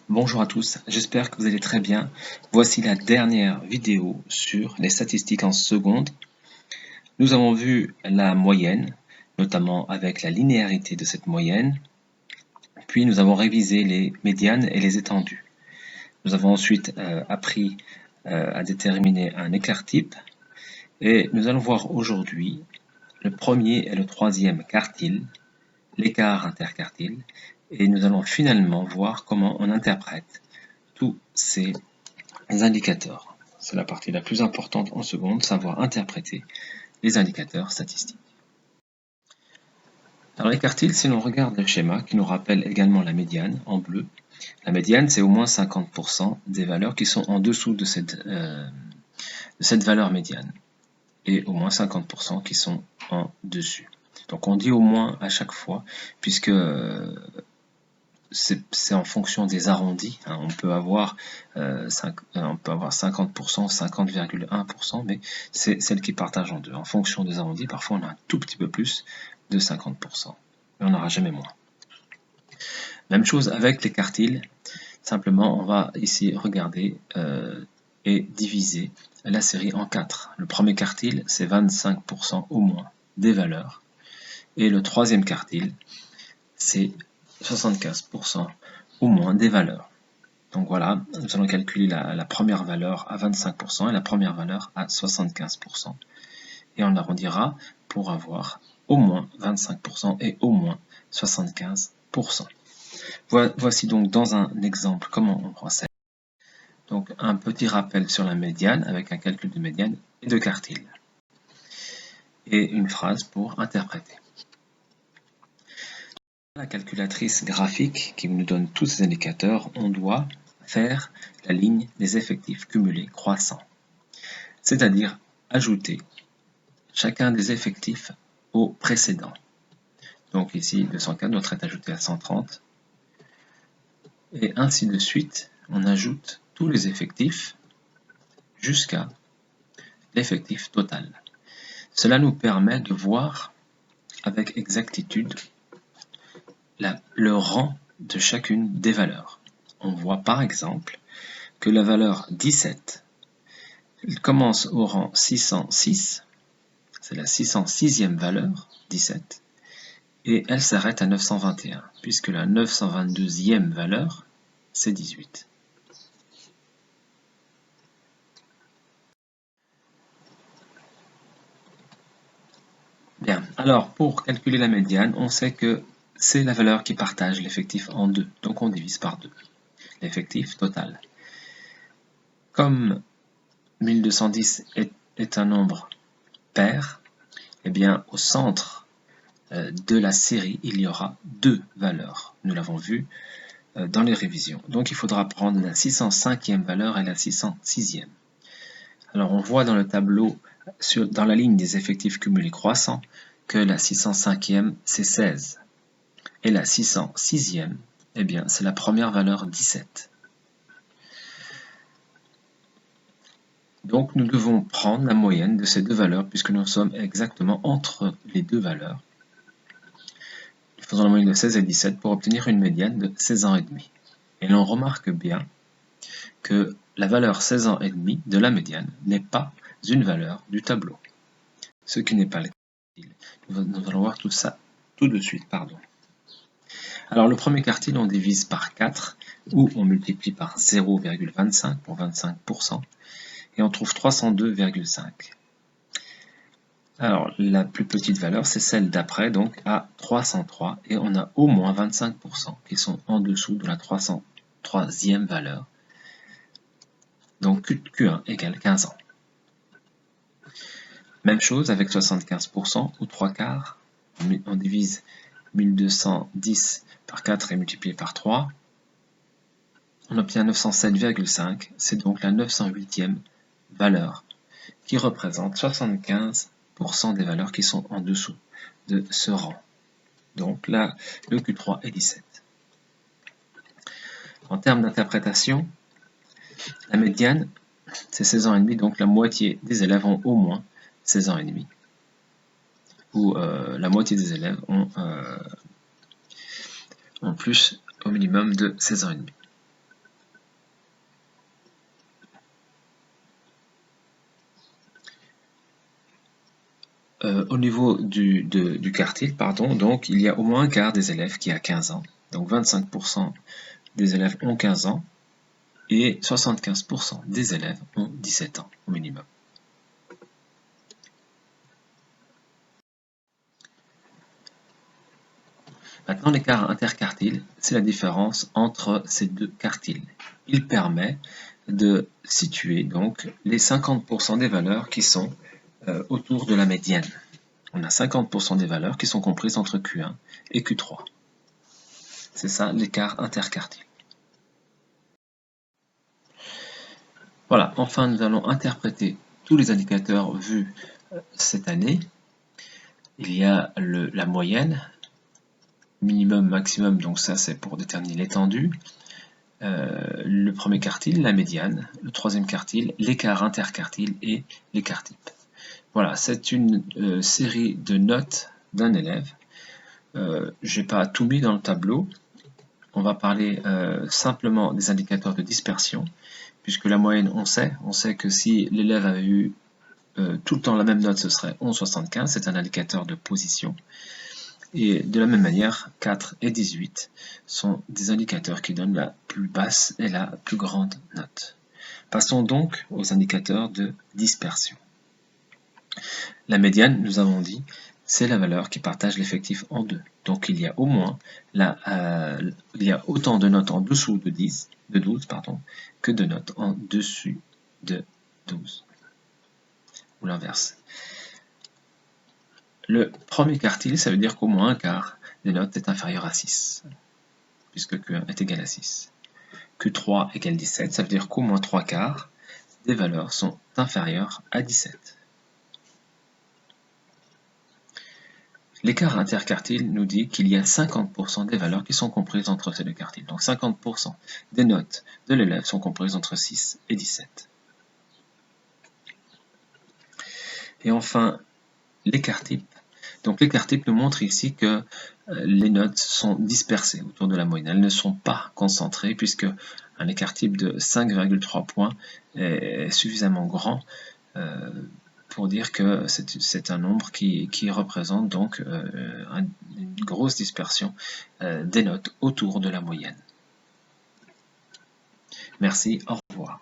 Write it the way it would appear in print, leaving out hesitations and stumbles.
Bonjour à tous, j'espère que vous allez très bien. Voici la dernière vidéo sur les statistiques en seconde. Nous avons vu la moyenne, notamment avec la linéarité de cette moyenne. Puis nous avons révisé les médianes et les étendues. Nous avons ensuite appris à déterminer un écart type. Et nous allons voir aujourd'hui le premier et le troisième quartile, l'écart interquartile. Et nous allons finalement voir comment on interprète tous ces indicateurs. C'est la partie la plus importante en seconde, savoir interpréter les indicateurs statistiques. Alors les quartiles, si l'on regarde le schéma, qui nous rappelle également la médiane en bleu, la médiane c'est au moins 50% des valeurs qui sont en dessous de cette valeur médiane, et au moins 50% qui sont en dessus. Donc on dit au moins à chaque fois, puisque c'est en fonction des arrondis. Hein. On peut avoir 50%, 50,1%, mais c'est celle qui partage en deux. En fonction des arrondis, parfois on a un tout petit peu plus de 50%, mais on n'aura jamais moins. Même chose avec les quartiles. Simplement, on va ici regarder et diviser la série en 4. Le premier quartile, c'est 25% au moins des valeurs. Et le troisième quartile, c'est 75% au moins des valeurs. Donc voilà, nous allons calculer la première valeur à 25% et la première valeur à 75%. Et on arrondira pour avoir au moins 25% et au moins 75%. Voici donc dans un exemple comment on procède. Donc un petit rappel sur la médiane avec un calcul de médiane et de quartile. Et une phrase pour interpréter. La calculatrice graphique qui nous donne tous ces indicateurs, on doit faire la ligne des effectifs cumulés croissants, c'est-à-dire ajouter chacun des effectifs au précédent. Donc ici, 204 doit être ajouté à 130, et ainsi de suite, on ajoute tous les effectifs jusqu'à l'effectif total. Cela nous permet de voir avec exactitude le rang de chacune des valeurs. On voit par exemple que la valeur 17 commence au rang 606, c'est la 606e valeur, 17, et elle s'arrête à 921, puisque la 922e valeur, c'est 18. Bien, alors pour calculer la médiane, on sait que c'est la valeur qui partage l'effectif en deux, donc on divise par 2, l'effectif total. Comme 1210 est un nombre pair, eh bien au centre de la série, il y aura deux valeurs. Nous l'avons vu dans les révisions. Donc il faudra prendre la 605e valeur et la 606e. Alors on voit dans le tableau, dans la ligne des effectifs cumulés croissants, que la 605e c'est 16. Et la 606e, eh bien c'est la première valeur 17. Donc nous devons prendre la moyenne de ces deux valeurs puisque nous sommes exactement entre les deux valeurs. Faisons la moyenne de 16 et 17 pour obtenir une médiane de 16 ans et demi. Et l'on remarque bien que la valeur 16 ans et demi de la médiane n'est pas une valeur du tableau. Ce qui n'est pas le cas. Nous allons voir tout ça tout de suite. Alors le premier quartile, on divise par 4 ou on multiplie par 0,25 pour 25% et on trouve 302,5. Alors la plus petite valeur, c'est celle d'après, donc à 303, et on a au moins 25% qui sont en dessous de la 303e valeur. Donc Q1 égale 15 ans. Même chose avec 75% ou 3 quarts. On divise 1210 par 4 et multiplié par 3. On obtient 907,5. C'est donc la 908e valeur qui représente 75% des valeurs qui sont en dessous de ce rang. Donc là, le Q3 est 17. En termes d'interprétation, la médiane, c'est 16 ans et demi, donc la moitié des élèves ont au moins 16 ans et demi. Ou la moitié des élèves ont plus au minimum de 16 ans et demi. au niveau du quartile, pardon, donc il y a au moins un quart des élèves qui a 15 ans. Donc 25% des élèves ont 15 ans et 75% des élèves ont 17 ans au minimum. Maintenant, l'écart interquartile, c'est la différence entre ces deux quartiles. Il permet de situer donc les 50% des valeurs qui sont autour de la médiane. On a 50% des valeurs qui sont comprises entre Q1 et Q3. C'est ça l'écart interquartile. Voilà, enfin nous allons interpréter tous les indicateurs vus cette année. Il y a la moyenne, minimum, maximum, donc ça c'est pour déterminer l'étendue. Le premier quartile, la médiane, le troisième quartile, l'écart interquartile et l'écart type. Voilà, c'est une série de notes d'un élève. Je n'ai pas tout mis dans le tableau. On va parler simplement des indicateurs de dispersion, puisque la moyenne, on sait que si l'élève avait eu tout le temps la même note, ce serait 11,75, c'est un indicateur de position. Et de la même manière, 4 et 18 sont des indicateurs qui donnent la plus basse et la plus grande note. Passons donc aux indicateurs de dispersion. La médiane, nous avons dit, c'est la valeur qui partage l'effectif en deux. Donc il y a au moins il y a autant de notes en dessous de 12 que de notes en dessus de 12. Ou l'inverse. Le premier quartile, ça veut dire qu'au moins un quart des notes est inférieur à 6, puisque Q1 est égal à 6. Q3 égale 17, ça veut dire qu'au moins 3 quarts des valeurs sont inférieures à 17. L'écart interquartile nous dit qu'il y a 50% des valeurs qui sont comprises entre ces deux quartiles. Donc 50% des notes de l'élève sont comprises entre 6 et 17. Et enfin, l'écart type. Donc l'écart type nous montre ici que les notes sont dispersées autour de la moyenne. Elles ne sont pas concentrées puisque un écart type de 5,3 points est suffisamment grand pour dire que c'est un nombre qui représente donc une grosse dispersion des notes autour de la moyenne. Merci, au revoir.